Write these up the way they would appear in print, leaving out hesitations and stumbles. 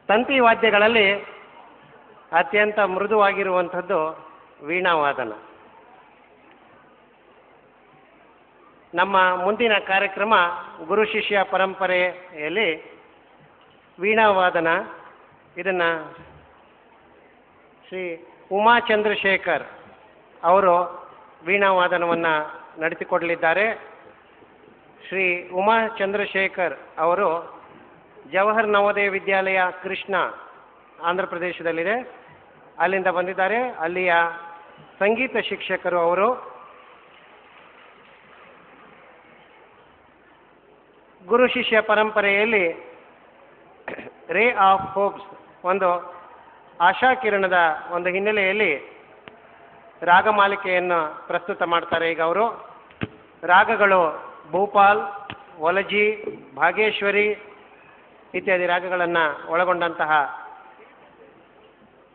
ತಂತಿ ವಾದ್ಯಗಳಲ್ಲಿ ಅತ್ಯಂತ ಮೃದುವಾಗಿರುವಂಥದ್ದು ವೀಣಾವಾದನ. ನಮ್ಮ ಮುಂದಿನ ಕಾರ್ಯಕ್ರಮ ಗುರು ಶಿಷ್ಯ ಪರಂಪರೆಯಲ್ಲಿ ವೀಣಾವಾದನ. ಇದನ್ನು ಶ್ರೀ ಉಮಾ ಚಂದ್ರಶೇಖರ್ ಅವರು ವೀಣಾವಾದನವನ್ನು ನಡೆಸಿಕೊಡಲಿದ್ದಾರೆ. ಶ್ರೀ ಉಮಾ ಚಂದ್ರಶೇಖರ್ ಅವರು ಜವಾಹರ್ ನವೋದಯ ವಿದ್ಯಾಲಯ ಕೃಷ್ಣ ಆಂಧ್ರ ಪ್ರದೇಶದಲ್ಲಿದೆ, ಅಲ್ಲಿಂದ ಬಂದಿದ್ದಾರೆ. ಅಲ್ಲಿಯ ಸಂಗೀತ ಶಿಕ್ಷಕರು ಅವರು. ಗುರು ಶಿಷ್ಯ ಪರಂಪರೆಯಲ್ಲಿ ರೇ ಆಫ್ ಹೋಪ್ಸ್ ಒಂದು ಆಶಾಕಿರಣದ ಒಂದು ಹಿನ್ನೆಲೆಯಲ್ಲಿ ರಾಗಮಾಲಿಕೆಯನ್ನು ಪ್ರಸ್ತುತ ಮಾಡ್ತಾರೆ. ಈಗ ಅವರು ರಾಗಗಳು ಭೂಪಾಲ್, ಒಲಜಿ, ಭಾಗೇಶ್ವರಿ ಇತ್ಯಾದಿ ರಾಗಗಳನ್ನು ಒಳಗೊಂಡಂತಹ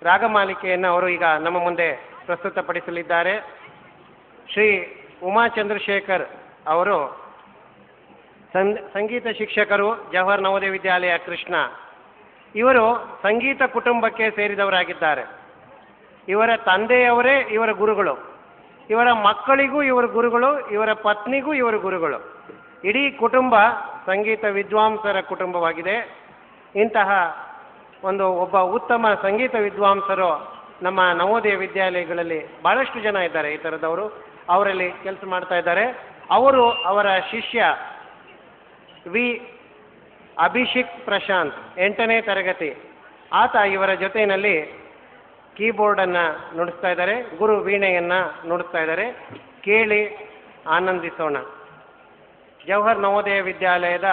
ರಾಗಮಾಲಿಕೆಯನ್ನು ಅವರು ಈಗ ನಮ್ಮ ಮುಂದೆ ಪ್ರಸ್ತುತಪಡಿಸಲಿದ್ದಾರೆ. ಶ್ರೀ ಉಮಾ ಚಂದ್ರಶೇಖರ್ ಅವರು ಸಂಗೀತ ಶಿಕ್ಷಕರು, ಜವಾಹರ್ ನವೋದಯ ವಿದ್ಯಾಲಯ ಕೃಷ್ಣ. ಇವರು ಸಂಗೀತ ಕುಟುಂಬಕ್ಕೆ ಸೇರಿದವರಾಗಿದ್ದಾರೆ. ಇವರ ತಂದೆಯವರೇ ಇವರ ಗುರುಗಳು, ಇವರ ಮಕ್ಕಳಿಗೂ ಇವರು ಗುರುಗಳು, ಇವರ ಪತ್ನಿಗೂ ಇವರು ಗುರುಗಳು. ಇಡೀ ಕುಟುಂಬ ಸಂಗೀತ ವಿದ್ವಾಂಸರ ಕುಟುಂಬವಾಗಿದೆ. ಇಂತಹ ಒಬ್ಬ ಉತ್ತಮ ಸಂಗೀತ ವಿದ್ವಾಂಸರು ನಮ್ಮ ನವೋದಯ ವಿದ್ಯಾಲಯಗಳಲ್ಲಿ ಭಾಳಷ್ಟು ಜನ ಇದ್ದಾರೆ. ಈ ಥರದವರು ಅವರಲ್ಲಿ ಕೆಲಸ ಮಾಡ್ತಾ ಇದ್ದಾರೆ. ಅವರು ಅವರ ಶಿಷ್ಯ ವಿ ಅಭಿಷೇಕ್ ಪ್ರಶಾಂತ್ 8ನೇ ತರಗತಿ, ಆತ ಇವರ ಜೊತೆಯಲ್ಲಿ ಕೀಬೋರ್ಡನ್ನು ನುಡಿಸ್ತಾ ಇದ್ದಾರೆ, ಗುರು ವೀಣೆಯನ್ನು ನುಡಿಸ್ತಾ ಇದ್ದಾರೆ. ಕೇಳಿ ಆನಂದಿಸೋಣ. ಜವಾಹರ್ ನವೋದಯ ವಿದ್ಯಾಲಯದ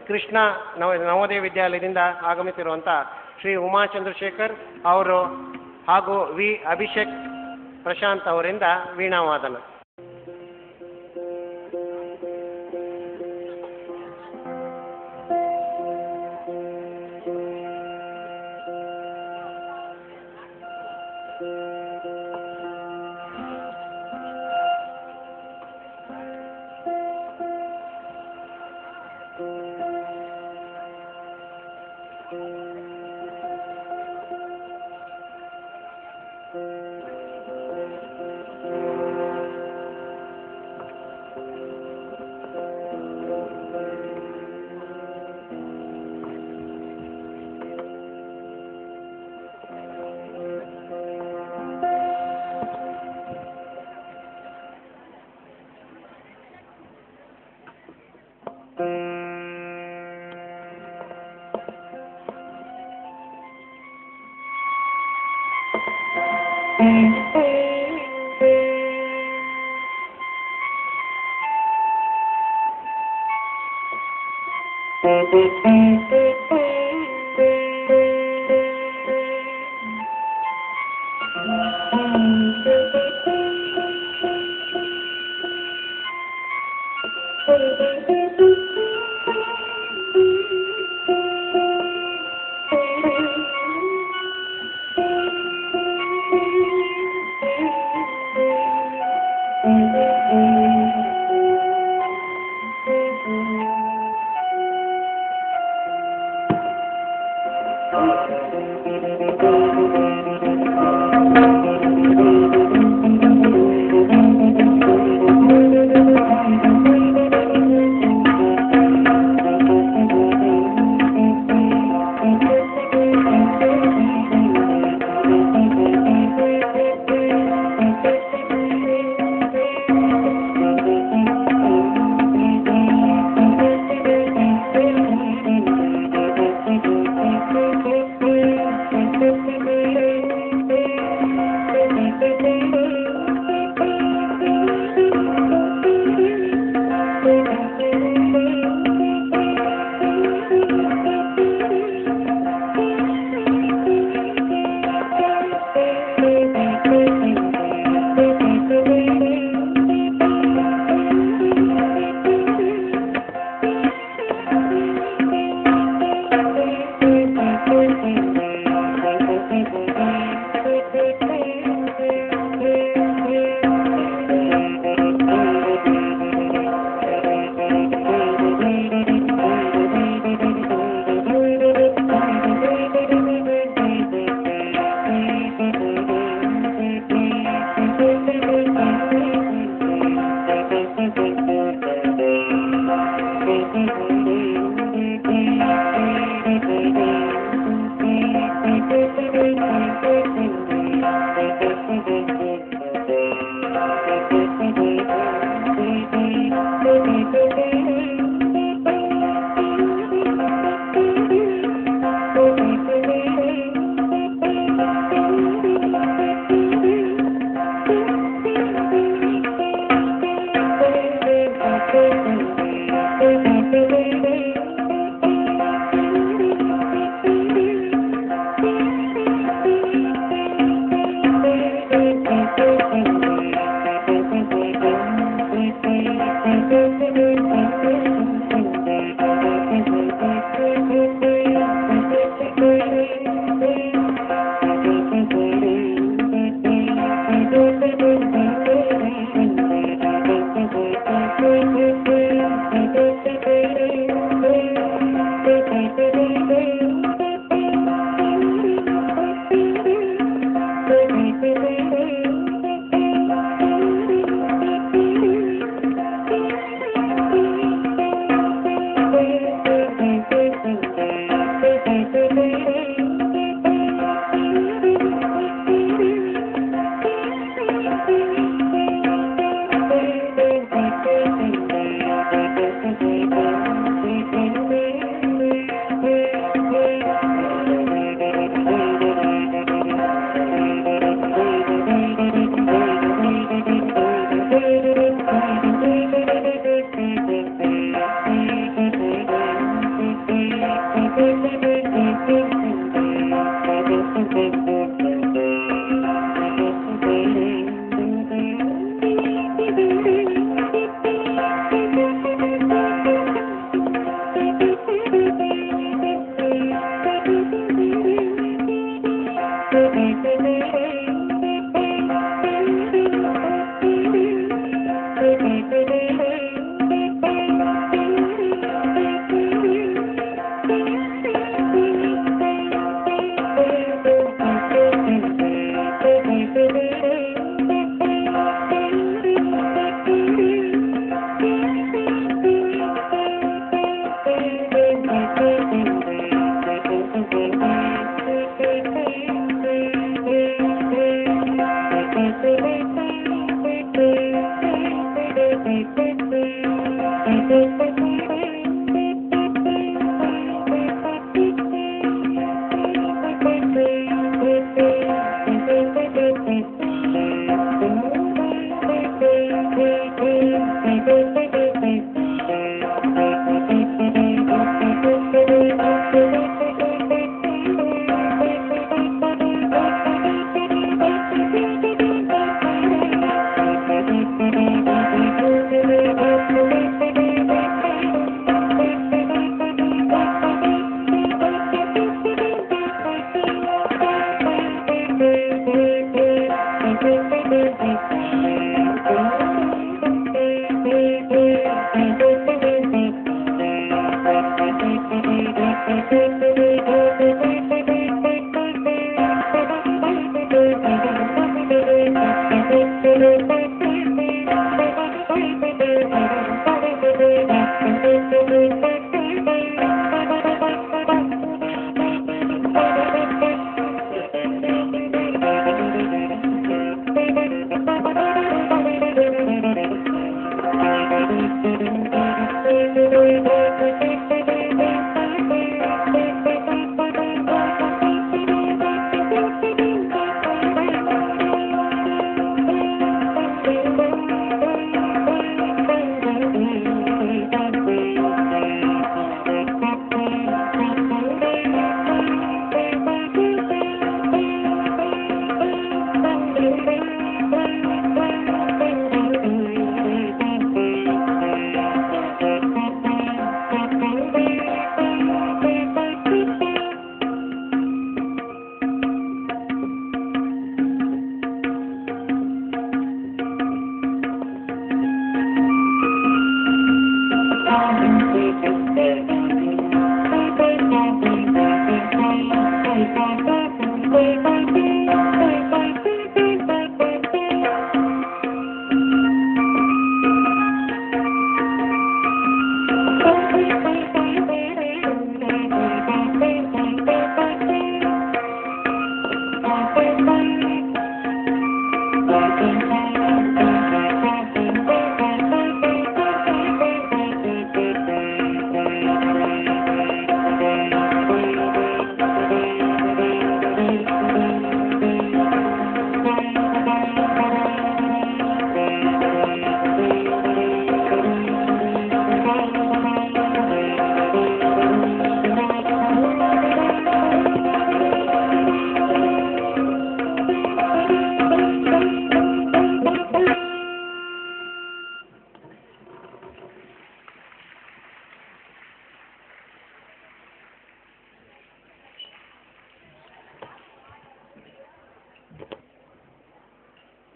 ಕೃಷ್ಣ ನವೋದಯ ವಿದ್ಯಾಲಯದಿಂದ ಆಗಮಿಸಿರುವಂಥ ಶ್ರೀ ಉಮಾ ಚಂದ್ರಶೇಖರ್ ಅವರು ಹಾಗೂ ವಿ ಅಭಿಷೇಕ್ ಪ್ರಶಾಂತ್ ಅವರಿಂದ ವೀಣಾವಾದನ.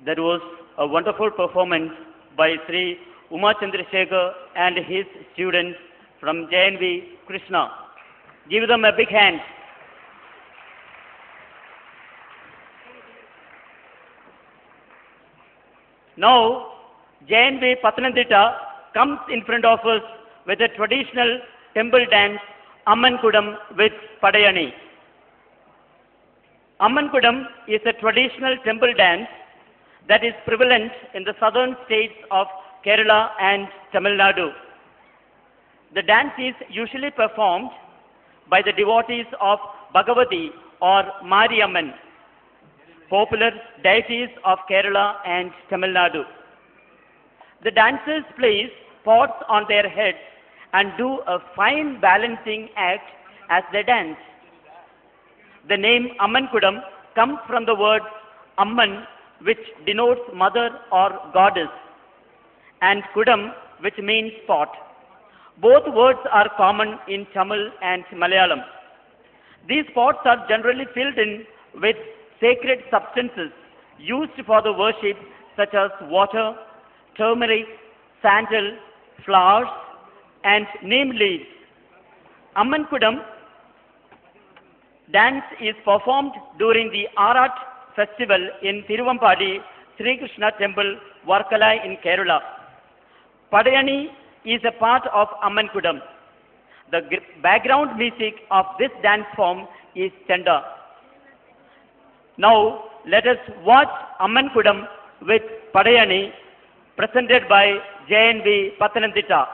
That was a wonderful performance by Sri Uma Chandrasekhar and his students from JNV Krishna. Give them a big hand. Now, JNV Pathanamthitta comes in front of us with a traditional temple dance, Amman Kudam with Padayani. Ammankudam is a traditional temple dance that is prevalent in the southern states of Kerala and Tamil Nadu. The dance is usually performed by the devotees of Bhagavati or Mariamman, popular deities of Kerala and Tamil Nadu. The dancers place pots on their heads and do a fine balancing act as they dance. The name Ammankudam comes from the word Amman, which denotes mother or goddess, and Kudam, which means pot. Both words are common in Tamil and Malayalam. These pots are generally filled in with sacred substances used for the worship, such as water, turmeric, sandal, flowers, and neem leaves. Ammankudam dance is performed during the Arat festival in Tiruvampadi Sri Krishna Temple, Varkalai in Kerala. Padayani is a part of Ammankudam. The background music of this dance form is Chanda. Now, let us watch Ammankudam with Padayani, presented by JNV Pathanamthitta.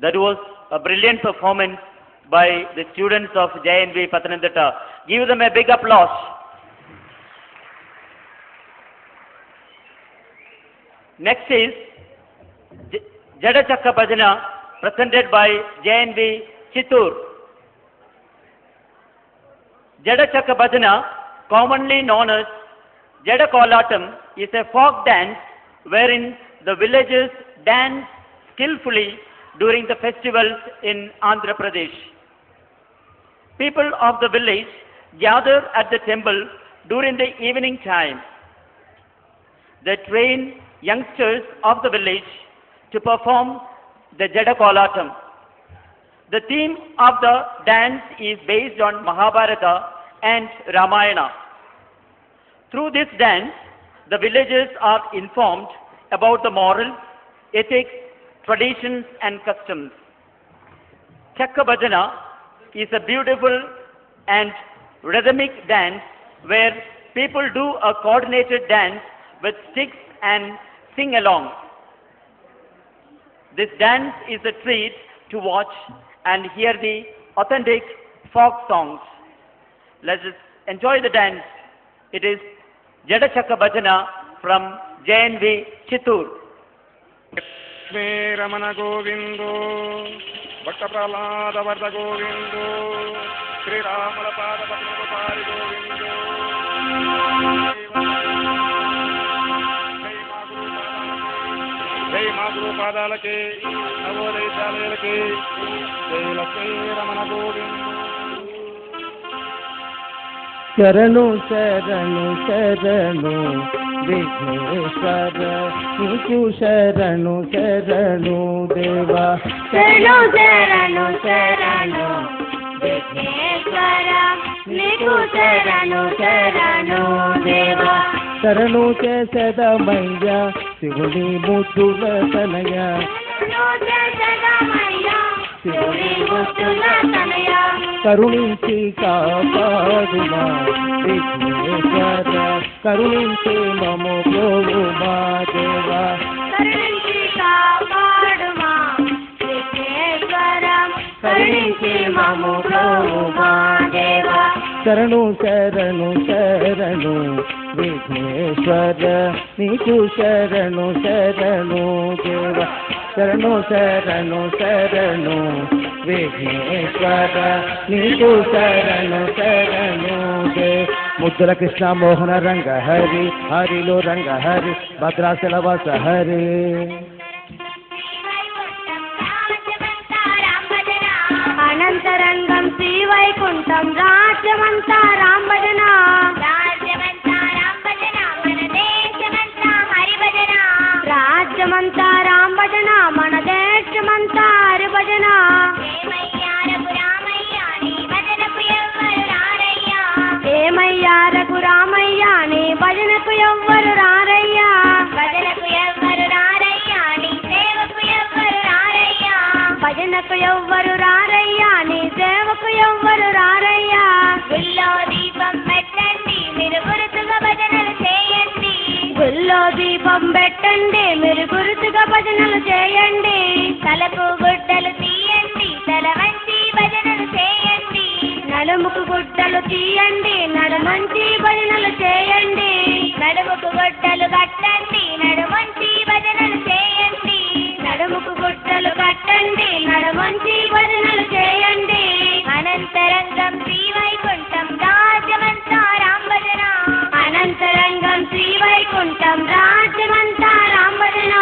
That was a brilliant performance by the students of JNV Pathanamthitta. Give them a big applause. Next is Jada Chakka Bhajana presented by JNV Chittoor. Jada Chakka Bhajana, commonly known as Jada Kolatam, is a folk dance wherein the villagers dance skillfully during the festivals in Andhra Pradesh. People of the village gather at the temple during the evening time. They train youngsters of the village to perform the Jada Kolatam. The theme of the dance is based on Mahabharata and Ramayana. Through this dance, the villagers are informed about the morals, ethics, traditions and customs. Chakka Bhajana is a beautiful and rhythmic dance where people do a coordinated dance with sticks and sing along. This dance is a treat to watch and hear the authentic folk songs. Let us enjoy the dance. It is Jada Chakka Bhajana from JNV Chittoor. Lakshmi Ramana ಗೋವಿಂದೋ ಭಕ್ತ ಪ್ರಹ್ಲಾದ ವರ್ಧ ಗೋವಿಂದೋ ಶ್ರೀರಾಮನ ಪಾದ ಪದ್ಮಪಾರಿ ಗೋವಿಂದೋ జై మా గురు పాదాలకి నవోదయ శాలలకి జై లక్ష్మీ రమణ గోవిందో శరణు శరణు శరణు విఘ్నేశ్వర నీకు శరణు శరణు దేవా శరణు శరణు శరణు విఘ్నేశ్వర నీకు శరణు శరణు దేవా శరణు చేసదమయ్య శివుని ముద్దుల తనయ శివుని ముద్దుల తనయ కరుణించి కాపాడుమా విఘ్నేశ్వర కరుణించి మము ప్రోమా దేవా కరుణించి కాపాడుమా విఘ్నేశ్వర కరుణించి మము ప్రోమా దేవా శరణు శరణు శరణు విఘ్నేశ్వర నీకు శరణు శరణు దేవా శరణు శరణు శరణు విఘ్నేశ్వర నీకు శరణు శరణు దేవ ముద్దుల కృష్ణ మోహన రంగ హరి హరిలో రంగ హరి భద్రాచల వాస హరి అనంతరంగం శ్రీవైకుంఠం రాజ్యమంతా రామ భజన రాజ్యమంతా రామ భజన మన దేశమంతా హరి భజన రాజ్యమంతా రామ భజన మన దేశమంతా హరి భజన ఏమయ్యా రఘురామయ్య నీ భజనకు ఎవ్వరు రారయ్యా భజనకు ఎవ్వరు రారయ్యా నీ సేవకు ఎవ్వరు రారయ్యా భజనకు ఎవ్వరు రారయ్యా నీ సేవకు ఎవ్వరు రారయ్యా గుళ్ళో దీపం పెట్టండి మీరు గురుతుగా భజనలు చేయండి గుళ్ళో దీపం పెట్టండి మీరు గురుతుగా భజనలు చేయండి తలకు గుడ్డలు తీయండి తల వంచి భజనలు చేయండి నడుముకు గుడ్డలు తీయండి నడుమంచి భజనలు చేయండి నడుముకు గుడ్డలు కట్టండి నడుమంచి భజనలు చేయండి నడుముకు గుడ్డలు కట్టండి నడుమంచి భజనలు చేయండి అనంతరంగం శ్రీవైకుంఠం రాజ్యమంతా రామ భజన అనంతరంగం శ్రీవైకుంఠం రాజ్యమంతా రామ భజన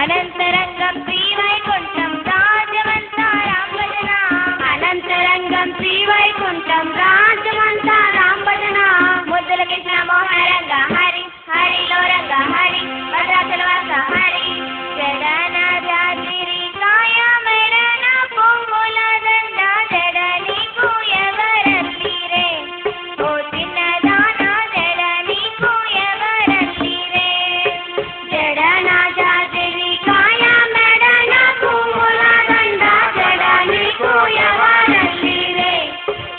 అనంతరంగం శ్రీవైకుంఠం రాజ్యమంతా రామ భజన అనంతరంగం శ్రీవైకుంఠం రాజ్యమంతా రామ భజన ముద్దుల కృష్ణ మోహన రంగ హరి హరిలో రంగ హరి భద్రాచల వాస హరి జగన జాతిరి కాయ మెడన పొంగుల దండ జడ నీకు ఎవరల్లిరే ఓ చిన్నదాన జడ నీకు ఎవరల్లిరే జడన జాతిరి కాయ మెడన పొంగుల దండ జడ నీకు ఎవరల్లిరే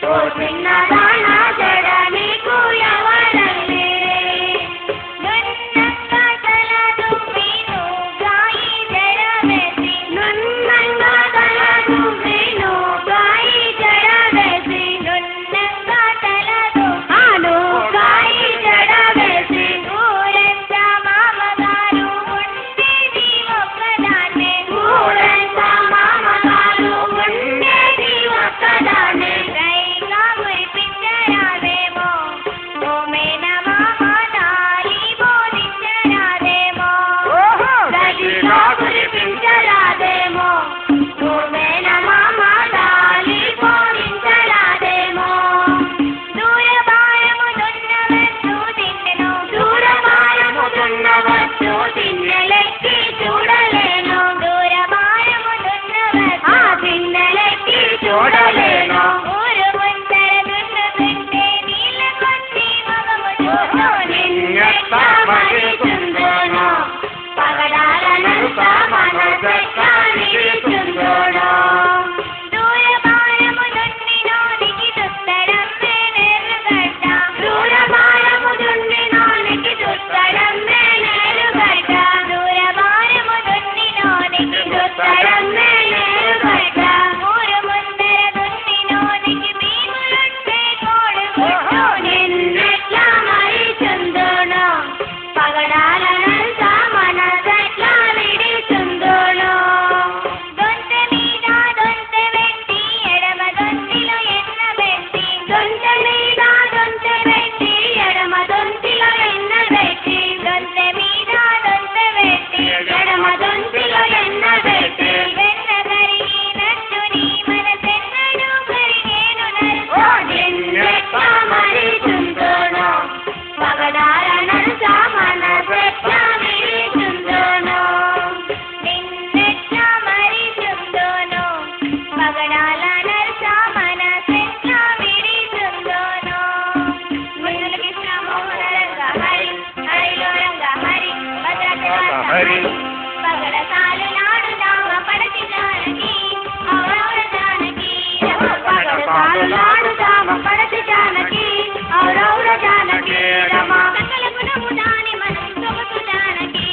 ఓ చిన్నదాన జడ నీకు ఎవరల్లిరే నున్నంగా తల దువ్విను గాయి జడ వేసి నున్నంగా తల చెట్ల మరిచుందును పగడాల నడుత మనసెట్ల నిలుచుందును దూరమానము దున్నినోనికి దుత్తడం మేనెరుగడ్డ దూరమానము దున్నినోనికి దుత్తడం మేనెరుగడ్డ దూరమానము దున్నినోనికి దుత్తడం మేనెరుగడ్డ ఊరు ముందర దున్నినోనికి భీములుంటే కోడుగుడ్డు నిన్నెట్ల మరిచుందును పగడాల నడుత మనసెట్ల విడిచుందును దొంతె మీద దొంతె పెట్టి ఎడమ దొంతిలో ఎన్నబెట్టి దొంతె మీద దొంతె పెట్టి ఎడమ దొంతిలో ఎన్నబెట్టి దొంతె మీద దొంతె పెట్టి ఎడమ దొంతిలో ఎన్నబెట్టి వెన్న కరిగినట్టు నీ మనసెన్నడూ కరిగేను నరుసో నిన్నెట్ల మరిచుందును పగడాల నడుత మనసెట్ల విడిచుందును నిన్నెట్ల మరిచుందును పగడాల నడుత మనసెట్ల విడిచుందును మునుల కృష్ణ మోహన రంగ హరి హరిలో రంగ హరి భద్రకాళ హరి పగడ సాలు నాడుదామ పడతి జానకి ఔరౌర జానకి పగడ సాలు నాడుదామ పడతి జానకి ఔరౌర జానకి రమ సకల గుణము దాని మనసు సొగసు జానకి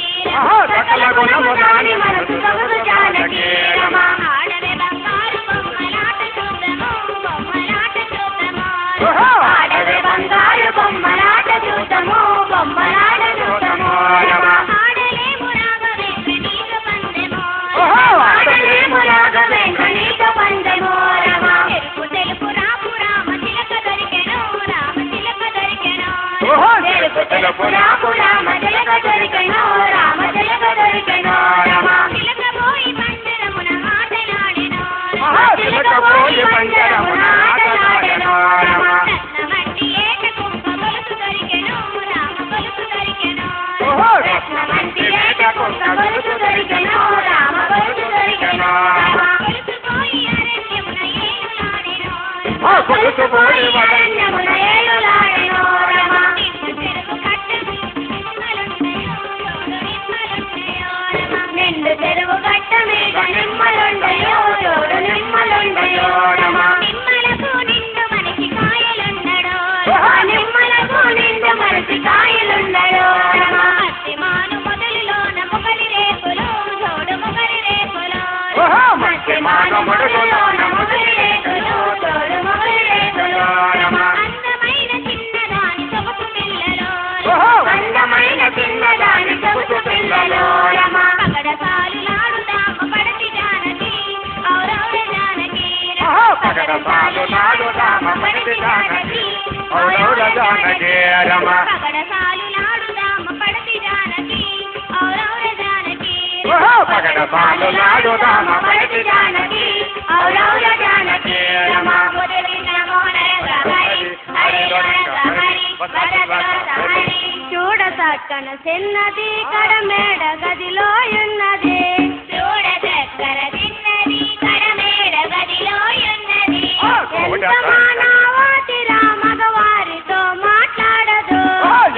సకల గుణము దాని మనసు సొగసు జానకి రమ ఆడవే బంగారు బొమ్మలాట చూద్దాము బొమ్మలాట చూద్దాము ఆడవే బంగారు బొమ్మలాట చూద్దాము బొమ్మలాట చూద్దాము రమ ఆడలేము రాఘవేంద్ర నీతో పందెము ఆడలేము రాఘవేంద్ర నీతో పందెము రమ తెలుపు తెలుపు రాపు రామ చిలక దొరికెను రామ చిలక దొరికెను తెలుపు తెలుపు రాపు రామ చిలక దొరికెను రామ చిలక దొరికెను రమ చిలక పోయి పంజరమున ఆటలాడెను చిలక పోయి పంజరమున ఆటలాడెను రమ రత్నమంటి ఏట కుంభ గొలుసు దొరికెను రామ గొలుసు దొరికెను రత్నమంటి ఏట కుంభ గొలుసు దొరికెను రామ గొలుసు దొరికెను రమ గొలుసు పోయి అరణ్యమున ఏలులాడెను గొలుసు పోయి అరణ్యమున ఏలులాడెను రమ నిండు చెరువు కట్ట మీద నిమ్మలుండయో జోడు నిమ్మలుండయో రమ నిమ్మలకు నిండు మనిషి కాయలుండడో నిమ్మలకు నిండు మనిషి కాయలుండడో రమ మత్తిమాను మొదలులోన మొగలి రేకులు జోడు మొగలి రేకులు మత్తిమాను మొదలులోన మొగలి రేకులు జోడు మొగలి రేకులు రమ అందమైన చిన్నదాని సొగసు పిల్లలో అందమైన చిన్నదాని సొగసు పిల్లలో రమ పగడ సాలు నాడుదామ పడతి జానకి ఔరౌర జానకి పగడ సాలు నాడుదామ పడతి జానకి ఔరౌర జానకి రమ పగడ సాలు నాడుదామ పడతి జానకి ఔరౌర జానకి పగడ సాలు నాడుదామ పడతి జానకి ఔరౌర జానకి రమ మురళీన మోహన రంగ హరి హరిలో రంగ హరి భద్రకాళ హరి చూడ చక్కన చిన్నది కడమేడ గదిలో ఉన్నది చూడ చక్కర చిన్నది కడమేడ గదిలో ఉన్నది ఎంత మానవోతిరా మగవారితో మాట్లాడదు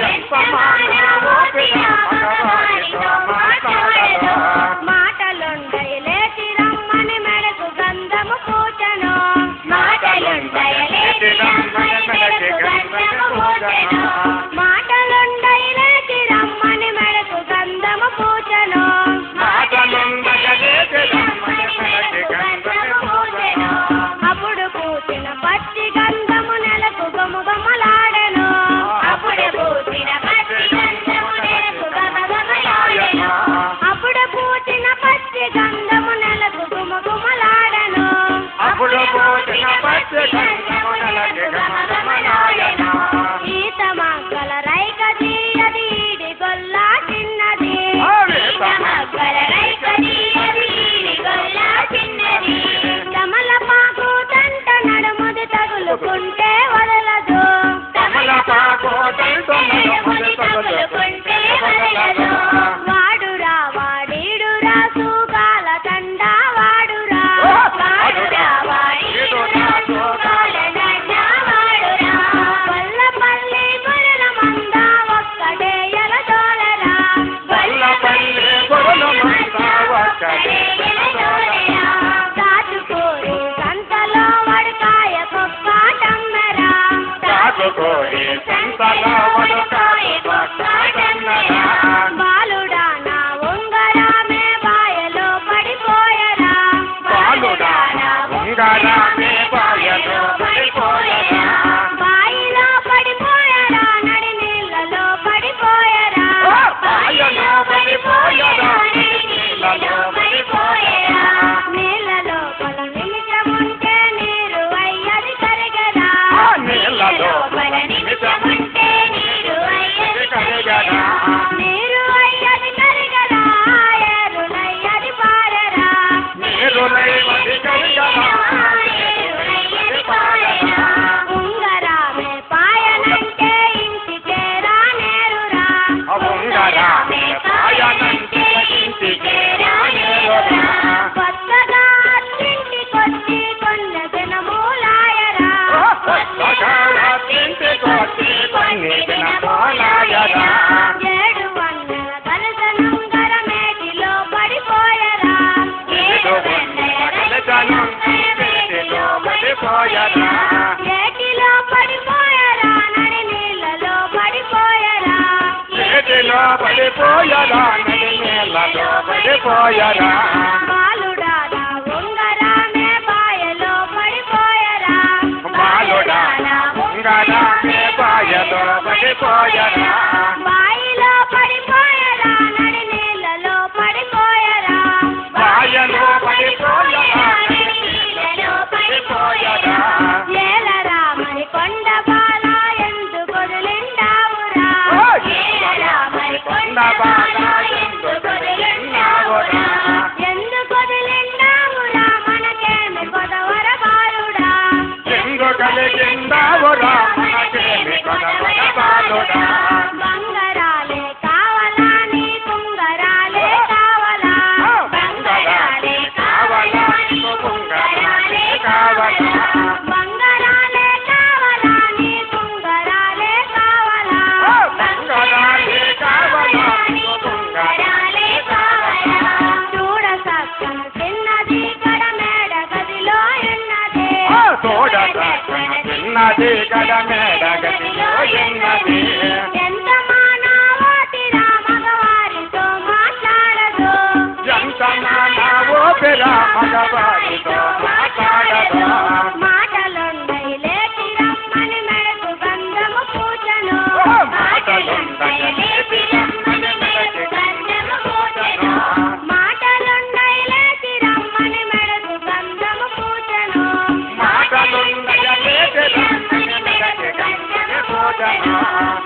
ఎంత మానవోతిరా మగవారితో మాట్లాడదు మాటలుండయి లేచి రమ్మని మెడకు గంధము పూచను మాటలుండయి లేచి రమ్మని మెడకు గంధము పూచను మాటలుండయి లేచి రమ్మని మెడకు గంధము పూచను మాటలుండయి లేచి రమ్మని మెడకు గంధము పూచను అప్పుడు పూచిన పచ్చిక లోపల నిమిషముంటే నీరు అయ్యది కరిగరా నీరు అయ్యది కరిగరా ఏరులయ్యది పారరా నీరులయ్యది కరిగరా ఏరులయ్యది పారరా ఉంగరామే పాయనంటే ఇంటికేరా నేరురా ఉంగరామే పాయనంటే ఇంటికేరా నేరురా కొత్తగా అత్తింటికొచ్చి కొన్న జనమూలాయరా ఏడు వందల కలసనుంగర మేటిలో పడిపోయరా ఏడు వందల కలసనుంగర పడిపోయరా ఏటిలో పడిపోయరా నడి నీళ్ళలో పడిపోయరా ఏటిలో పడిపోయరా నడి నీళ్ళలో పడిపోయరా బాలుడానా ఉంగరామే బాయలో పడిపోయరా బాలుడానా ఉంగరామే బాయలో పడిపోయరా బాయిలో పడిపోయరా నడి నీళ్ళలో పడిపోయరా బాయలో పడిపోయరా నడి నీళ్ళలో పడిపోయరా ఏలరా మరి కొండ బాల ఎందుకు వదిలిండావురా ఏలరా మరి కొండ బాల ఎందుకు వదిలిండావురా ఎందుకు వదిలిండావురా మనకేమి కొదవర బాలుడా ఎందుకు కలిగిందావురా మనకేమి కొదవర బాలుడా బంగారాలే కావాలా నీ కుంగరాలే కావాలా బంగారాలే కావాలా నీ కుంగరాలే కావాలా బంగారాలే కావాలా నీ కుంగరాలే కావాలా బంగారాలే కావాలా నీ కుంగరాలే కావాలా చూడ సక్కన చిన్నది కడ మేడ గదిలో ఉన్నదే చిన్నది కడ మేడ గదిలో ఉన్నది ఎంత మానవతిరా మగవారితో మాట్లాడదు ఎంత మానవో పెరా మగవారితో మాట్లాడదు మాటలుండై లేచి రమ్మని మెడకు గంధము పూజను మాటలుండై లేచి రమ్మని మెడకు గంధము పూజను మాటలుండై లేచి రమ్మని మెడకు గంధము పూజను మాటలుండయ లేచి రమ్మని మెడకు గంధము పూజను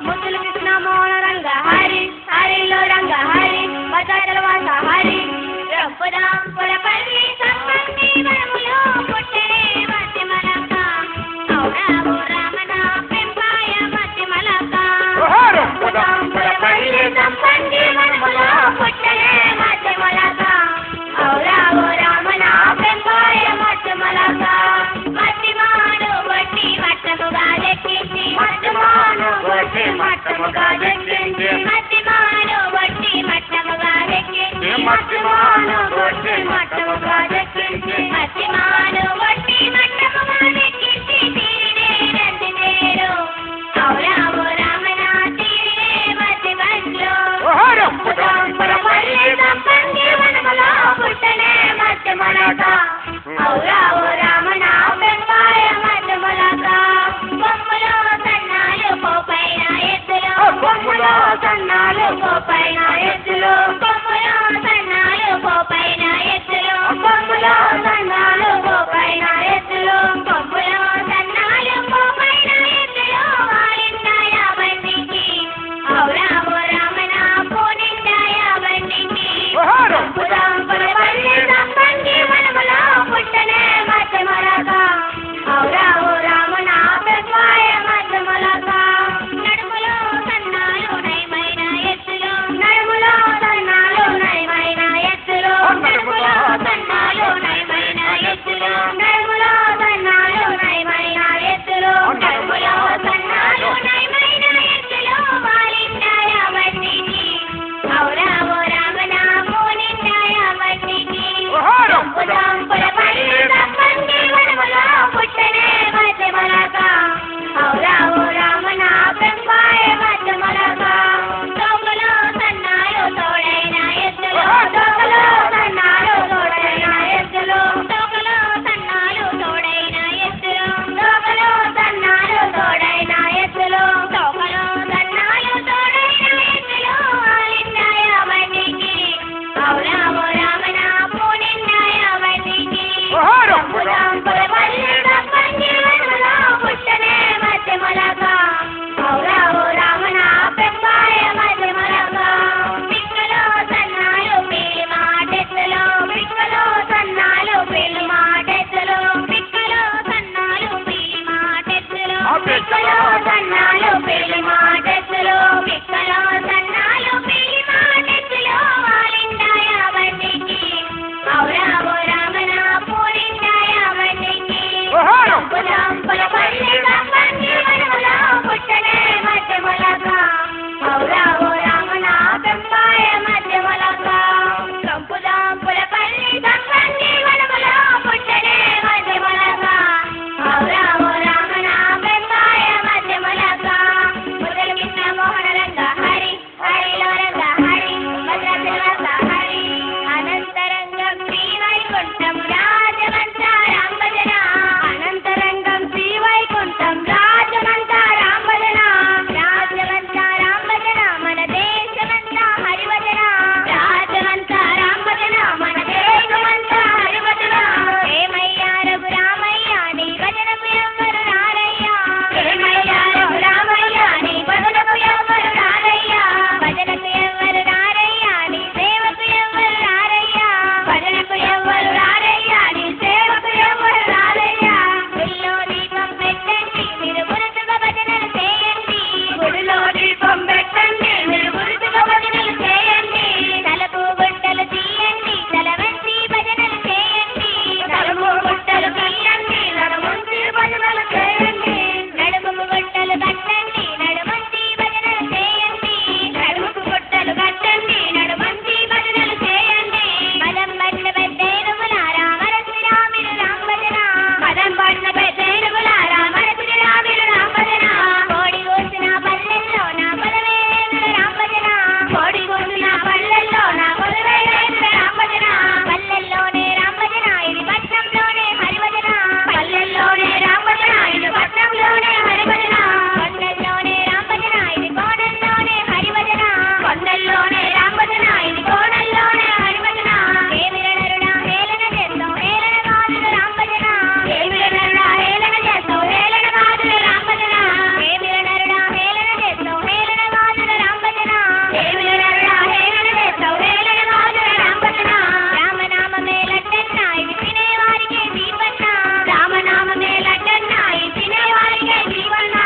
ముద్దులు కృష్ణ మోహన రంగ హరి హరిలో రంగ హరి బజారుల వాస హరి రంపురాంపురపల్లి సంపంగి వనములో పుట్టెనే మధ్య మలక అవురావు రామన పెంపాయ మధ్య మలక రంపురాంపురపల్లి సంపంగి వనములో పుట్టెనే మధ్య మలక అవురావు రామన పెంపాయ మధ్య మలక మధ్యమాను బట్టి మట్టముగా దెక్కించి మధ్యమాను బట్టి మట్టముగా దెక్కించి మధ్యమాను బట్టి మట్టముగా దెక్కించి మధ్యమాను బట్టి మట్టముగా దెక్కించి మధ్యమాను బట్టి మట్టముగా దెక్కించి తీరినే రంది నేడు అవురావు రామన తీరినే మధ్య బండ్లు రంపురాంపురపల్లి సంపంగి వనములో పుట్టెనే మధ్య మలక అవురావు రామన పెంపాయ మధ్య మలక కొమ్ములో సన్నాలు పోపైన ఎత్తులు కొమ్ములో సన్నాలు పోపైన ఎత్తులు కొమ్ములో సన్నాలు పోపైన ఎత్తులు కొమ్ములో సన్నాలు పోపైన ఎత్తులు కొమ్ములో సన్నాలు పోపైన ఎత్తులు వారింటాయ బండికి అవురావు రామన పోనింటాయ బండికి రంపురాంపురపల్లి సంపంగి వనములో పుట్టెనే మధ్య మలక అవురావు రామన పెంపాయ మధ్య మలక నడుములో సన్నాలు నయమైన ఎత్తులు సన్నాలు పెళ్లి మాటెత్తులు పిక్కలో సన్నాలు పెళ్లి మాటెత్తులు వాలిండాయ బండికి ఔరా ఓ రామన పూరిండాయ బండికి దంపుల పల్లి గంగంగి వనములో పుట్టనే మధ్య మొలక ఔరా ఓ రామన పెంపాయ మధ్య మొలక దంపుల పల్లి గంగంగి వనములో పుట్టనే మధ్య మొలక ఔరా ఓ రామన పెంపాయ మధ్య మొలక మొదలు కింద మోహన రంగ హరి హరిలో రంగ హరి భద్రాచల రంగ హరి అనంతరంగం శ్రీవైకుంఠం రాజమంతా రాంభజన అనంతరంగం శ్రీవైకుంఠం రాజమంతా రాంభజన రాజమంతా రాంభజన మన దేశమంతా హరివజన రాజమంతా రాంభజన మన దేశమంతా హరివజన ఏమయ్యా రఘురామయ్య నీ భజనకు ఎవ్వరు రారయ్యా ఏమయ్యా రఘురామయ్య నీ భజనకు ఎవ్వరు రారయ్యా భజనకు ఎవ్వరు రారయ్యా నీ సేవకు ఎవ్వరు రారయ్యా భజనకు ఎవ్వరు రారయ్యా నీ సేవకు ఎవ్వరు రారయ్యా గుడిలో దీపం పెట్టండి మీరు గురుతుగా భజనలు చేయండి గుడిలో దీపం పెట్టండి మీరు గురుతుగా భజనలు చేయండి తలకు గుట్టలు తీయండి తల వంచి భజనలు చేయండి తలకు గుట్టలు తీయండి నడుముంచి భజనలు చేయండి నడుముకు గుట్టలు కట్టండి నడుమంచి భజనలు చేయండి నడుముకు గుట్టలు కట్టండి నడుమంచి భజనలు చేయండి మదం పట్ల పెద్దేనుగులారా మరసి రామిరు రాంభజన మదం పట్ల పెద్దేనుగులారా మరసి రామిరు రాంభజన కోడి కూసిన పల్లెల్లో నా పదవేంద్ర రాంభజన కోడి కూసిన పల్లెల్లో నా పదవేంద్ర రాంభజన పల్లెల్లోనే రాంభజన ఇది పట్నంలోనే హరిభజన పల్లెల్లోనే రాంభజన ఇది పట్నంలోనే హరిభజన కొండల్లోనే రాంభజన ఇది కోణంలోనే హరిభజన కొండల్లోనే రాంభజన ఇది కోణంలోనే హరిభజన ఏమిర నరుడా హేళన చేస్తావు హేళన కాదుల రాంభజన ఏమిర నరుడా హేళన చేస్తావు హేళన కాదుల రాంభజన ఏమిర నరుడా హేళన చేస్తావు హేళన కాదుల రాంభజన ఏమిర నరుడా హేళన చేస్తావు హేళన కాదుల రాంభజన రామనామమే లడ్డన్న ఇది తినేవారికే దీవన్న రామనామమే లడ్డన్న ఇది తినేవారికే దీవన్న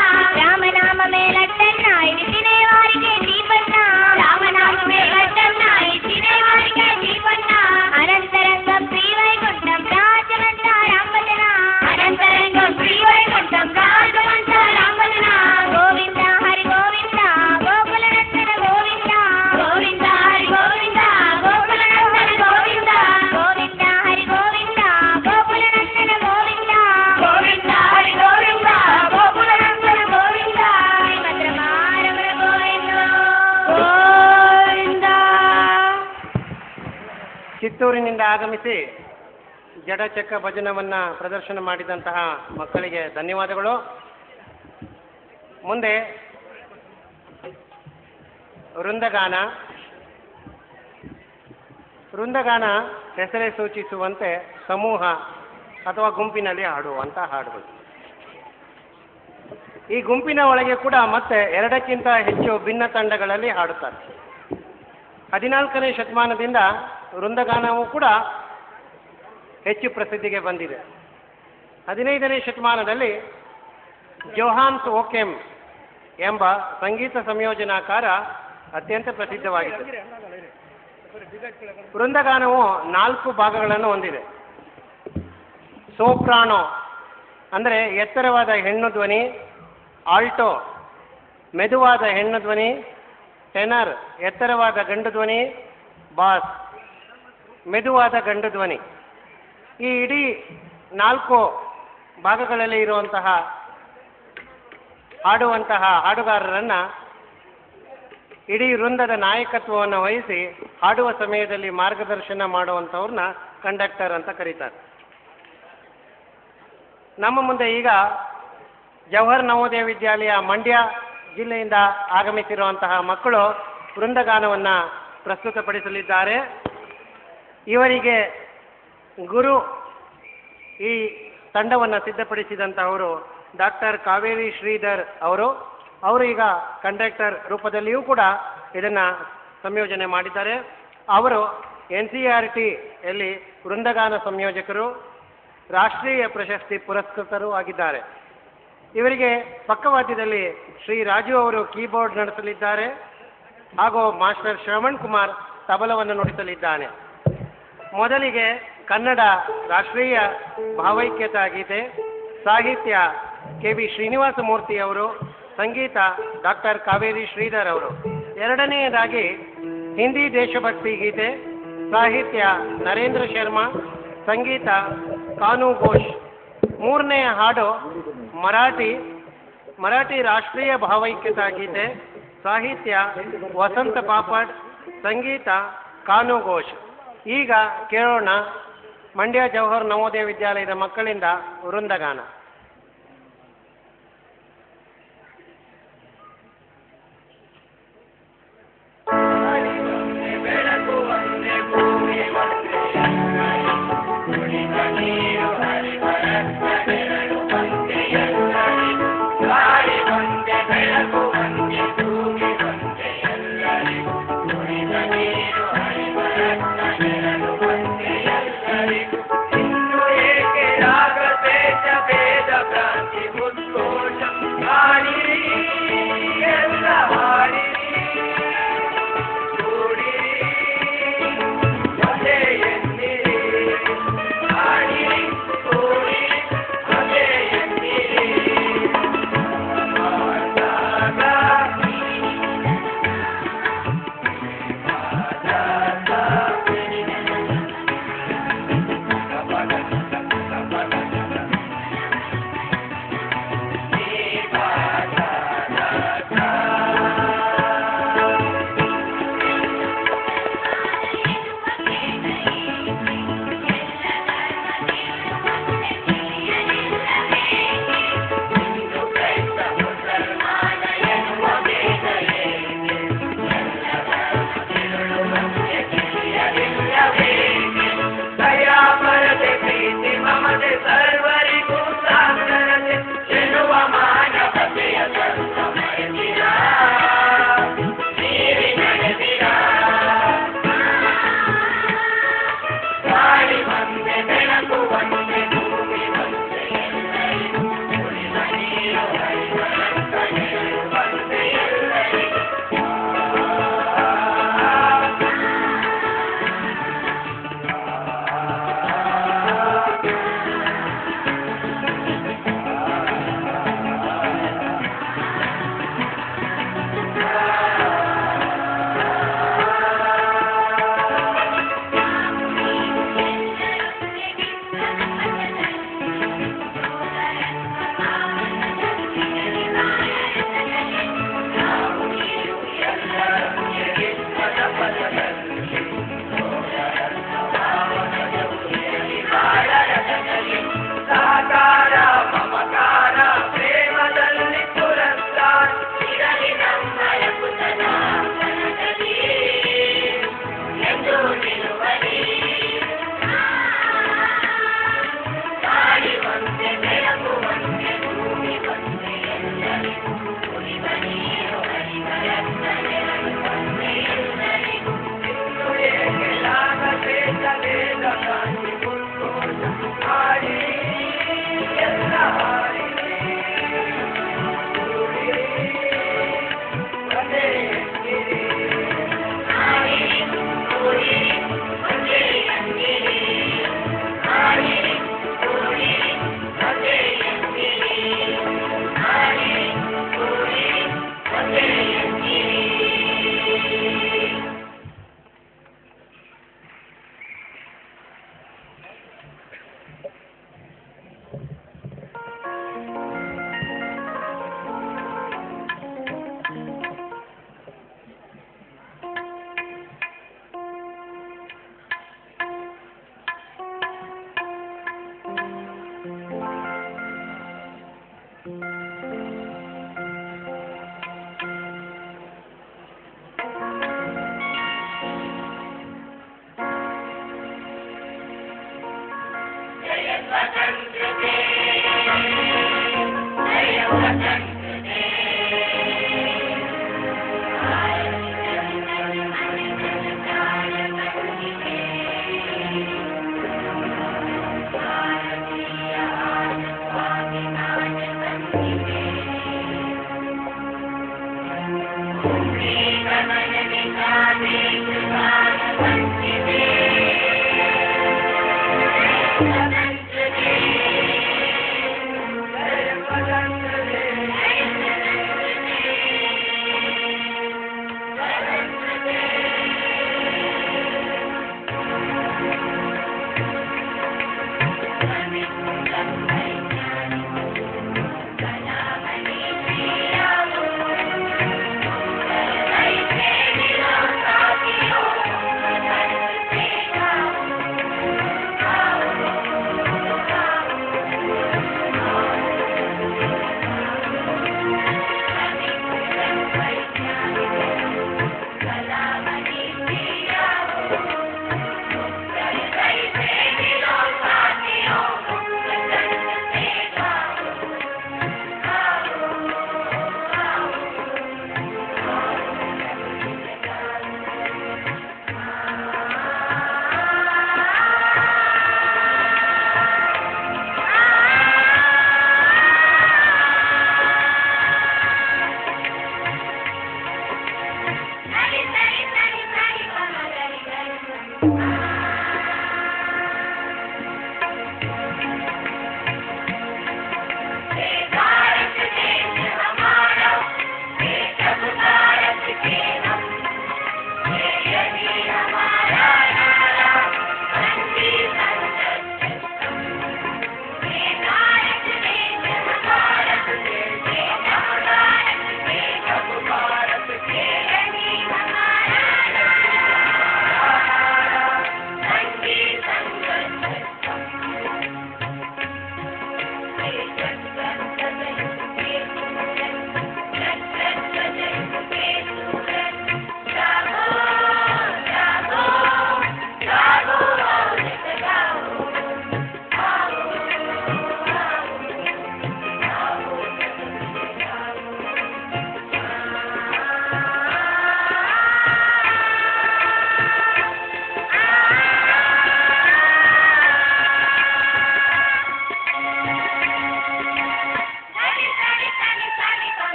రామనామమే లడ్డన్న ఇది తినేవారికే దీవన్న రామనామమే లడ్డన్న ఇది తినేవారికే దీవన్న అనంతరంగం శ్రీవైకుంఠం రాజమంతా రాంభజన అనంతరంగం శ్రీవైకుంఠం రాజమంతా రాంభజన గోవింద హరి గోవింద గోకుల నందన గోవింద గోవింద హరి గోవింద గోకుల నందన గోవింద గోవింద హరి గోవింద గోకుల నందన గోవింద గోవింద హరి గోవింద గోకుల నందన గోవింద శ్రీమద్రమారమణ గోవింద గోవింద ಚಿತ್ತೂರಿನಿಂದ ಆಗಮಿಸಿ ಜಡಚಕ್ಕ ಭಜನವನ್ನು ಪ್ರದರ್ಶನ ಮಾಡಿದಂತಹ ಮಕ್ಕಳಿಗೆ ಧನ್ಯವಾದಗಳು. ಮುಂದೆ ವೃಂದಗಾನ. ವೃಂದಗಾನ ಹೆಸರೇ ಸೂಚಿಸುವಂತೆ ಸಮೂಹ ಅಥವಾ ಗುಂಪಿನಲ್ಲಿ ಹಾಡುವಂಥ ಹಾಡುಗಳು. ಈ ಗುಂಪಿನ ಒಳಗೆ ಕೂಡ ಮತ್ತೆ ಎರಡಕ್ಕಿಂತ ಹೆಚ್ಚು ಭಿನ್ನ ತಂಡಗಳಲ್ಲಿ ಹಾಡುತ್ತಾರೆ. 14ನೇ ಶತಮಾನದಿಂದ ವೃಂದಗಾನವೂ ಕೂಡ ಹೆಚ್ಚು ಪ್ರಸಿದ್ಧಿಗೆ ಬಂದಿದೆ. 15ನೇ ಶತಮಾನದಲ್ಲಿ ಜೋಹಾನ್ಸ್ ಓಕೆಮ್ ಎಂಬ ಸಂಗೀತ ಸಂಯೋಜನಾಕಾರ ಅತ್ಯಂತ ಪ್ರಸಿದ್ಧವಾಗಿದೆ. ವೃಂದಗಾನವು 4 ಭಾಗಗಳನ್ನು ಹೊಂದಿದೆ. ಸೋಪ್ರಾನೋ ಅಂದರೆ ಎತ್ತರವಾದ ಹೆಣ್ಣು ಧ್ವನಿ, ಆಲ್ಟೋ ಮೆದುವಾದ ಹೆಣ್ಣು ಧ್ವನಿ, ಟೆನರ್ ಎತ್ತರವಾದ ಗಂಡು ಧ್ವನಿ, ಬಾಸ್ ಮೆದುವಾದ ಗಂಡು ಧ್ವನಿ. ಈ ಇಡೀ 4 ಭಾಗಗಳಲ್ಲಿ ಇರುವಂತಹ ಹಾಡುವಂತಹ ಹಾಡುಗಾರರನ್ನು ಇಡೀ ವೃಂದದ ನಾಯಕತ್ವವನ್ನು ವಹಿಸಿ ಹಾಡುವ ಸಮಯದಲ್ಲಿ ಮಾರ್ಗದರ್ಶನ ಮಾಡುವಂಥವ್ರನ್ನ ಕಂಡಕ್ಟರ್ ಅಂತ ಕರೀತಾರೆ. ನಮ್ಮ ಮುಂದೆ ಈಗ ಜವಹರ್ ನವೋದಯ ವಿದ್ಯಾಲಯ ಮಂಡ್ಯ ಜಿಲ್ಲೆಯಿಂದ ಆಗಮಿಸಿರುವಂತಹ ಮಕ್ಕಳು ವೃಂದಗಾನವನ್ನು ಪ್ರಸ್ತುತಪಡಿಸಲಿದ್ದಾರೆ. ಇವರಿಗೆ ಗುರು ಈ ತಂಡವನ್ನು ಸಿದ್ಧಪಡಿಸಿದಂತಹವರು ಡಾಕ್ಟರ್ ಕಾವೇರಿ ಶ್ರೀಧರ್ ಅವರು ಈಗ ಕಂಡಕ್ಟರ್ ರೂಪದಲ್ಲಿಯೂ ಕೂಡ ಇದನ್ನು ಸಂಯೋಜನೆ ಮಾಡಿದ್ದಾರೆ. ಅವರು NCERTಯಲ್ಲಿ ವೃಂದಗಾನ ಸಂಯೋಜಕರು, ರಾಷ್ಟ್ರೀಯ ಪ್ರಶಸ್ತಿ ಪುರಸ್ಕೃತರೂ ಆಗಿದ್ದಾರೆ. ಇವರಿಗೆ ಪಕ್ಕವಾದ್ಯದಲ್ಲಿ ಶ್ರೀ ರಾಜು ಅವರು ಕೀಬೋರ್ಡ್ ನಡೆಸಲಿದ್ದಾರೆ ಹಾಗೂ ಮಾಸ್ಟರ್ ಶ್ರವಣ್ ಕುಮಾರ್ ತಬಲವನ್ನು ನುಡಿಸಲಿದ್ದಾನೆ. ಮೊದಲಿಗೆ ಕನ್ನಡ ರಾಷ್ಟ್ರೀಯ ಭಾವೈಕ್ಯತಾ ಗೀತೆ, ಸಾಹಿತ್ಯ ಕೆ.ವಿ. ಶ್ರೀನಿವಾಸ ಮೂರ್ತಿ ಅವರು, ಸಂಗೀತ ಡಾಕ್ಟರ್ ಕಾವೇರಿ ಶ್ರೀಧರ್ ಅವರು. ಎರಡನೆಯದಾಗಿ ಹಿಂದಿ ದೇಶಭಕ್ತಿ ಗೀತೆ, ಸಾಹಿತ್ಯ ನರೇಂದ್ರ ಶರ್ಮಾ, ಸಂಗೀತ ಕಾನು ಘೋಷ್. ಮೂರನೆಯ ಹಾಡು ಮರಾಠಿ ರಾಷ್ಟ್ರೀಯ ಭಾವೈಕ್ಯತಾ ಗೀತೆ, ಸಾಹಿತ್ಯ ವಸಂತ ಪಾಪಡ್, ಸಂಗೀತ ಕಾನು ಘೋಷ್. ಈಗ ಕೇಳೋಣ ಮಂಡ್ಯ ಜವಾಹರ್ ನವೋದಯ ವಿದ್ಯಾಲಯದ ಮಕ್ಕಳಿಂದ ವೃಂದಗಾನ.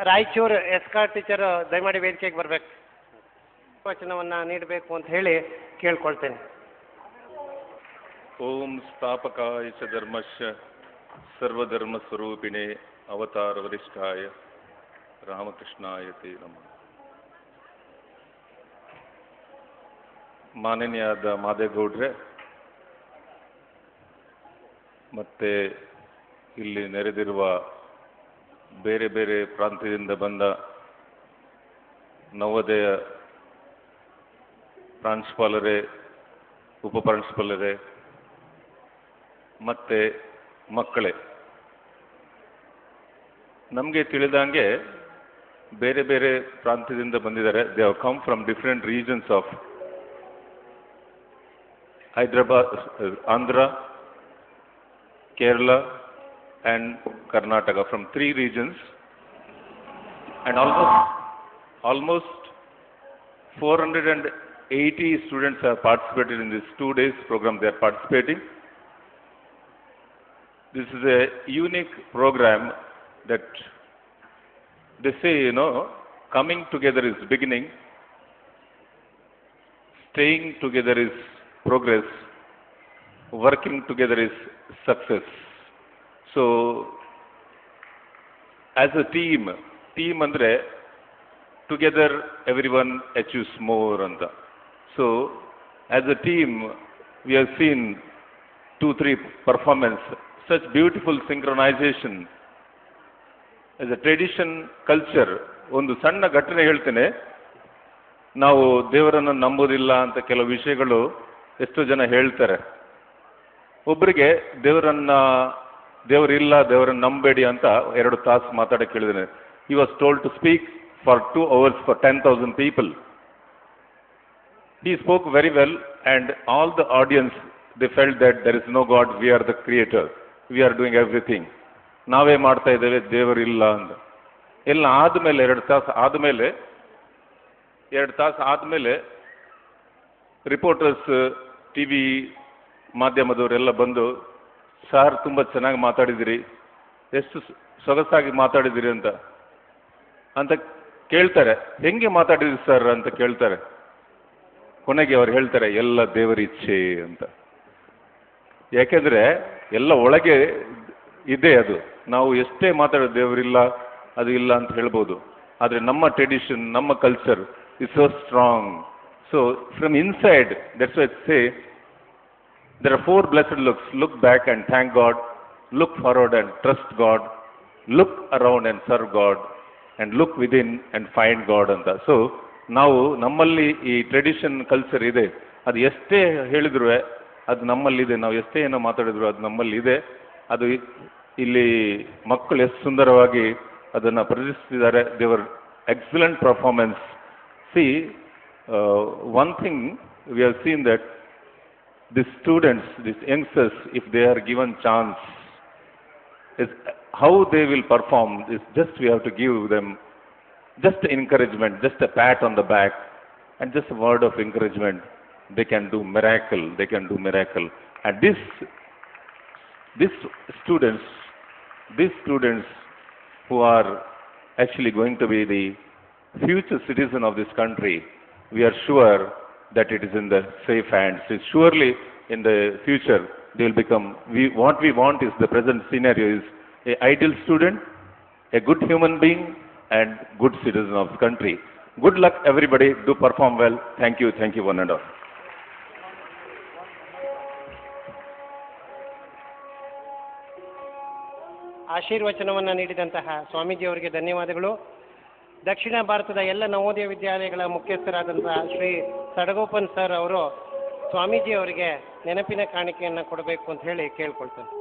ರಾಯಚೂರು ಎಸ್ಕಾರ್ಟ್ ಟೀಚರು ದಯಮಾಡಿ ವೇದಿಕೆಗೆ ಬರಬೇಕು, ವಚನವನ್ನು ನೀಡಬೇಕು ಅಂತ ಹೇಳಿ ಕೇಳ್ಕೊಳ್ತೇನೆ. ಓಂ ಸ್ಥಾಪಕಾಯ ಚ ಧರ್ಮಸ್ಯ ಸರ್ವಧರ್ಮ ಸ್ವರೂಪಿಣೆ ಅವತಾರ ವರಿಷ್ಠಾಯ ರಾಮಕೃಷ್ಣಾಯ ತೇ ನಮಃ. ಮಾನನೀಯಾದ ಮಾದೇಗೌಡ್ರೆ ಮತ್ತೆ ಇಲ್ಲಿ ನೆರೆದಿರುವ ಬೇರೆ ಬೇರೆ ಪ್ರಾಂತ್ಯದಿಂದ ಬಂದ ನವೋದಯ ಪ್ರಾಂಶುಪಾಲರೇ, ಉಪಪ್ರಾಂಶುಪಾಲರೇ ಮತ್ತೆ ಮಕ್ಕಳೇ, ನಮಗೆ ತಿಳಿದಂಗೆ ಬೇರೆ ಬೇರೆ ಪ್ರಾಂತ್ಯದಿಂದ ಬಂದಿದ್ದಾರೆ. They have come from different regions of Hyderabad, Andhra, Kerala, and Karnataka, from 3 regions, and almost 480 students have participated in this 2 days program. They are participating. This is a unique program that they say, coming together is beginning, staying together is progress, working together is success. So, as a team andre together everyone achieves more anta. So, as a team we have seen 2-3 performance, such beautiful synchronization. As a tradition culture, ಒಂದು ಸಣ್ಣ ಘಟನೆ ಹೇಳ್ತೇನೆ. ನಾವು ದೇವರನ್ನು ನಂಬೋದಿಲ್ಲ ಅಂತ ಕೆಲವು ವಿಷಯಗಳು ಎಷ್ಟೋ ಜನ ಹೇಳ್ತಾರೆ. ಒಬ್ಬರಿಗೆ ದೇವರಿಲ್ಲ, ದೇವರನ್ನು ನಂಬೇಡಿ ಅಂತ 2 ತಾಸು ಮಾತಾಡಕ್ಕೆ ಹೇಳಿದ್ದೇನೆ. He was told to speak for 2 hours for 10,000 people. He spoke very well, and all the audience, they felt that there is no God, we are the creator, we are doing everything. ನಾವೇ ಮಾಡ್ತಾ ಇದ್ದೇವೆ, ದೇವರಿಲ್ಲ ಅಂತ. ಎಲ್ಲ ಆದಮೇಲೆ 2 ತಾಸು ಆದಮೇಲೆ reporters, T V ಮಾಧ್ಯಮದವರೆಲ್ಲ ಬಂದು, ಸಾರ್ ತುಂಬ ಚೆನ್ನಾಗಿ ಮಾತಾಡಿದಿರಿ, ಎಷ್ಟು ಸೊಗಸಾಗಿ ಮಾತಾಡಿದಿರಿ ಅಂತ ಕೇಳ್ತಾರೆ. ಹೆಂಗೆ ಮಾತಾಡಿದ್ರಿ ಸರ್ ಅಂತ ಕೇಳ್ತಾರೆ. ಕೊನೆಗೆ ಅವ್ರು ಹೇಳ್ತಾರೆ, ಎಲ್ಲ ದೇವರ ಇಚ್ಛೆ ಅಂತ. ಯಾಕೆಂದರೆ ಎಲ್ಲ ಒಳಗೆ ಇದೆ ಅದು. ನಾವು ಎಷ್ಟೇ ಮಾತಾಡೋದು ದೇವರಿಲ್ಲ, ಅದು ಇಲ್ಲ ಅಂತ ಹೇಳ್ಬೋದು. ಆದರೆ ನಮ್ಮ ಟ್ರೆಡಿಷನ್, ನಮ್ಮ culture is so strong. So from inside, that's why say there are 4 blessed looks. Look back and thank God, look forward and trust God, look around and serve God, and look within and find God ಅಂತ. So ನಾವು ನಮ್ಮಲ್ಲಿ ಈ tradition culture ಇದೆ. ಅದು ಎಷ್ಟೇ ಹೇಳಿದ್ರು ಅದು ನಮ್ಮಲ್ಲಿದೆ. ನಾವು ಎಷ್ಟೇ ಏನೋ ಮಾತಾಡಿದ್ರು ಅದು ನಮ್ಮಲ್ಲಿದೆ. ಅದು ಇಲ್ಲಿ ಮಕ್ಕಳು ಎಷ್ಟು ಸುಂದರವಾಗಿ ಅದನ್ನು ಪ್ರದರ್ಶಿಸಿದ್ದಾರೆ. ದೇವರ್ excellent performance. C, one thing we have seen that these students, these youngsters, if they are given chance, is how they will perform is just we have to give them just encouragement, just a pat on the back, and just a word of encouragement. They can do miracle. They can do miracle. And these students who are actually going to be the future citizen of this country, we are sure that it is in the safe hands. Surely in the future they will become, what we want is, the present scenario is a ideal student, a good human being, and good citizen of the country. Good luck everybody, do perform well. Thank you one and all. ಆಶೀರ್ವಚನವನ್ನು ನೀಡಿದಂತಹ ಸ್ವಾಮೀಜಿಯವರಿಗೆ ಧನ್ಯವಾದಗಳು. ದಕ್ಷಿಣ ಭಾರತದ ಎಲ್ಲ Navodaya ವಿದ್ಯಾಲಯಗಳ ಮುಖ್ಯಸ್ಥರಾದಂತಹ Shri ಸಡಗೋಪನ್ sir ಅವರು ಸ್ವಾಮೀಜಿಯವರಿಗೆ ನೆನಪಿನ ಕಾಣಿಕೆಯನ್ನು ಕೊಡಬೇಕು ಅಂತ ಹೇಳಿ ಕೇಳ್ಕೊಳ್ತೇನೆ.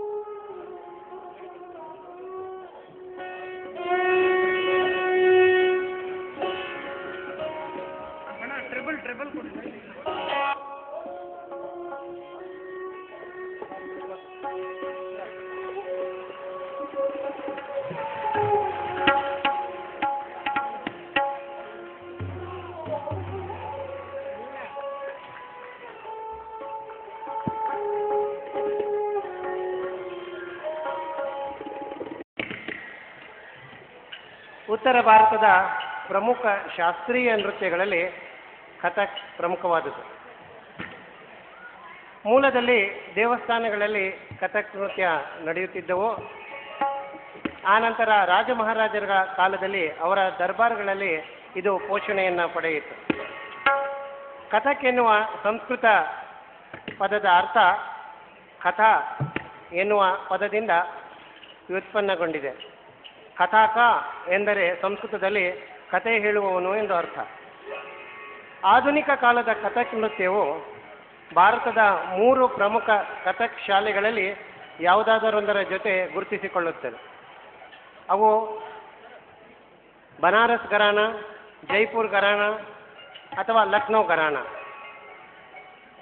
ಉತ್ತರ ಭಾರತದ ಪ್ರಮುಖ ಶಾಸ್ತ್ರೀಯ ನೃತ್ಯಗಳಲ್ಲಿ ಕಥಕ್ ಪ್ರಮುಖವಾದದ್ದು. ಮೂಲದಲ್ಲಿ ದೇವಸ್ಥಾನಗಳಲ್ಲಿ ಕಥಕ್ ನೃತ್ಯ ನಡೆಯುತ್ತಿದ್ದವು. ಆನಂತರ ರಾಜ ಮಹಾರಾಜರ ಕಾಲದಲ್ಲಿ ಅವರ ದರ್ಬಾರ್ಗಳಲ್ಲಿ ಇದು ಪೋಷಣೆಯನ್ನು ಪಡೆಯಿತು. ಕಥಕ್ ಎನ್ನುವ ಸಂಸ್ಕೃತ ಪದದ ಅರ್ಥ ಕಥಾ ಎನ್ನುವ ಪದದಿಂದ ವ್ಯುತ್ಪನ್ನಗೊಂಡಿದೆ. ಕಥಾಕ ಎಂದರೆ ಸಂಸ್ಕೃತದಲ್ಲಿ ಕಥೆ ಹೇಳುವವನು ಎಂದು ಅರ್ಥ. ಆಧುನಿಕ ಕಾಲದ ಕಥಕ್ ನೃತ್ಯವು ಭಾರತದ 3 ಪ್ರಮುಖ ಕಥಕ್ ಶಾಲೆಗಳಲ್ಲಿ ಯಾವುದಾದರೊಂದರ ಜೊತೆ ಗುರುತಿಸಿಕೊಳ್ಳುತ್ತದೆ. ಅವು ಬನಾರಸ್ ಘರಾಣ, ಜೈಪುರ್ ಘರಾಣ ಅಥವಾ ಲಕ್ನೋ ಘರಾಣ.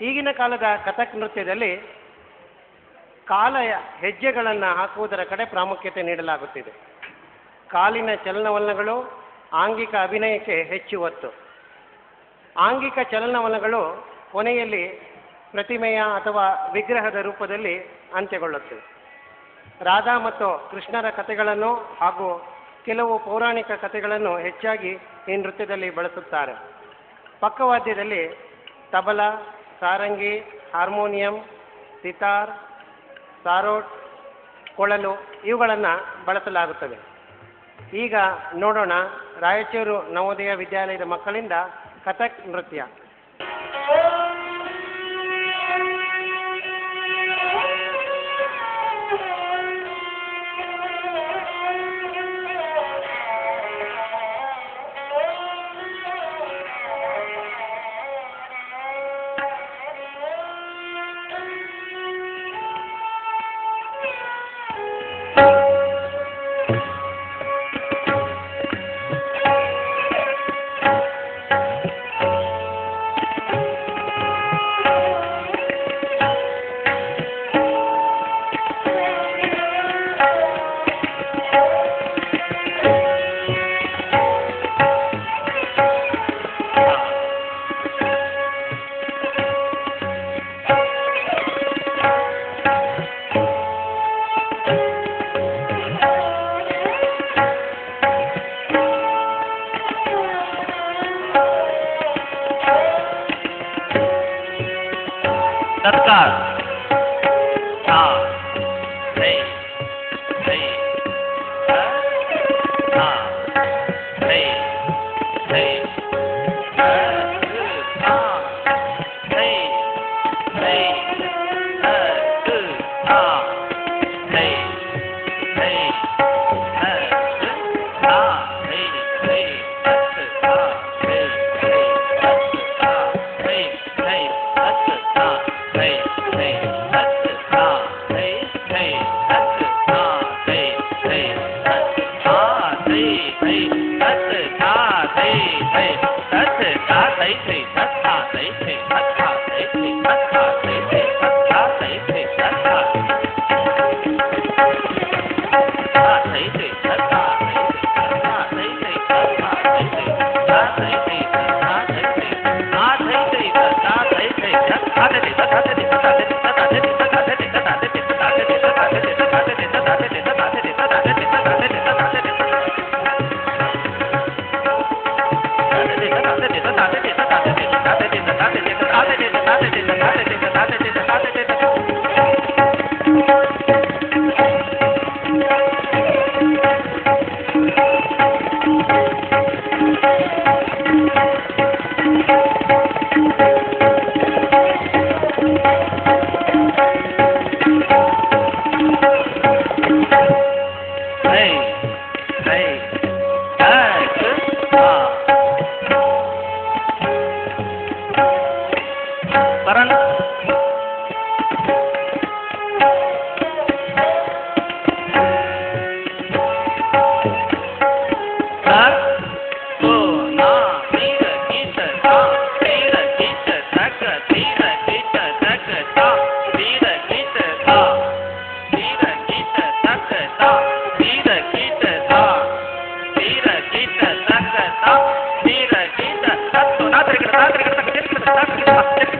ಈಗಿನ ಕಾಲದ ಕಥಕ್ ನೃತ್ಯದಲ್ಲಿ ಕಾಲ ಹೆಜ್ಜೆಗಳನ್ನು ಹಾಕುವುದರ ಕಡೆ ಪ್ರಾಮುಖ್ಯತೆ ನೀಡಲಾಗುತ್ತಿದೆ. ಕಾಲಿನ ಚಲನವಲನಗಳು ಆಂಗಿಕ ಅಭಿನಯಕ್ಕೆ ಹೆಚ್ಚು ಒತ್ತು. ಆಂಗಿಕ ಚಲನವಲನಗಳು ಕೊನೆಯಲ್ಲಿ ಪ್ರತಿಮೆಯ ಅಥವಾ ವಿಗ್ರಹದ ರೂಪದಲ್ಲಿ ಅಂತ್ಯಗೊಳ್ಳುತ್ತವೆ. ರಾಧಾ ಮತ್ತು ಕೃಷ್ಣರ ಕಥೆಗಳನ್ನು ಹಾಗೂ ಕೆಲವು ಪೌರಾಣಿಕ ಕಥೆಗಳನ್ನು ಹೆಚ್ಚಾಗಿ ಈ ನೃತ್ಯದಲ್ಲಿ ಬಳಸುತ್ತಾರೆ. ಪಕ್ಕವಾದ್ಯದಲ್ಲಿ ತಬಲ, ಸಾರಂಗಿ, ಹಾರ್ಮೋನಿಯಂ, ಸಿತಾರ್, ಸಾರೋಟ್, ಕೊಳಲು ಇವುಗಳನ್ನು ಬಳಸಲಾಗುತ್ತದೆ. ಈಗ ನೋಡೋಣ ರಾಯಚೂರು ನವೋದಯ ವಿದ್ಯಾಲಯದ ಮಕ್ಕಳಿಂದ ಕಥಕ್ ನೃತ್ಯ. Thank you.